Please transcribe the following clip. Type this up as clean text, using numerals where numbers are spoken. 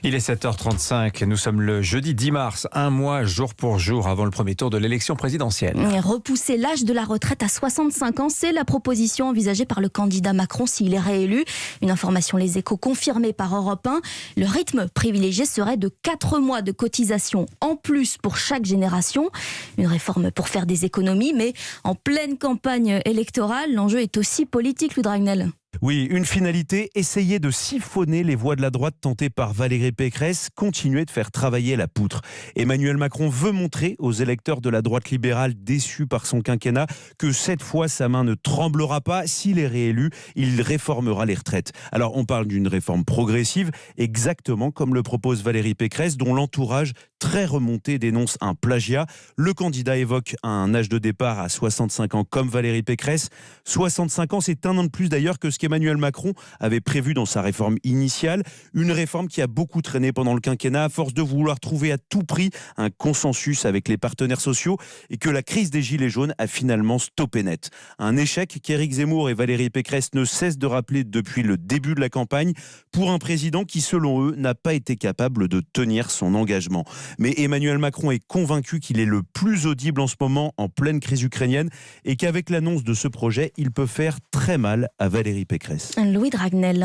Il est 7h35, nous sommes le jeudi 10 mars, un mois jour pour jour avant le premier tour de l'élection présidentielle. Repousser l'âge de la retraite à 65 ans, c'est la proposition envisagée par le candidat Macron s'il est réélu. Une information Les Échos confirmée par Europe 1. Le rythme privilégié serait de 4 mois de cotisation en plus pour chaque génération. Une réforme pour faire des économies, mais en pleine campagne électorale, l'enjeu est aussi politique, Louis Dragnel. Oui, une finalité, essayer de siphonner les voix de la droite tentées par Valérie Pécresse, continuer de faire travailler la poutre. Emmanuel Macron veut montrer aux électeurs de la droite libérale déçus par son quinquennat que cette fois sa main ne tremblera pas. S'il est réélu, il réformera les retraites. Alors on parle d'une réforme progressive, exactement comme le propose Valérie Pécresse, dont l'entourage très remonté dénonce un plagiat. Le candidat évoque un âge de départ à 65 ans comme Valérie Pécresse. 65 ans, c'est un an de plus d'ailleurs que ce qu'Emmanuel Macron avait prévu dans sa réforme initiale. Une réforme qui a beaucoup traîné pendant le quinquennat à force de vouloir trouver à tout prix un consensus avec les partenaires sociaux et que la crise des Gilets jaunes a finalement stoppé net. Un échec qu'Éric Zemmour et Valérie Pécresse ne cessent de rappeler depuis le début de la campagne pour un président qui, selon eux, n'a pas été capable de tenir son engagement. Mais Emmanuel Macron est convaincu qu'il est le plus audible en ce moment en pleine crise ukrainienne et qu'avec l'annonce de ce projet, il peut faire très mal à Valérie Pécresse. Louis Dragnel.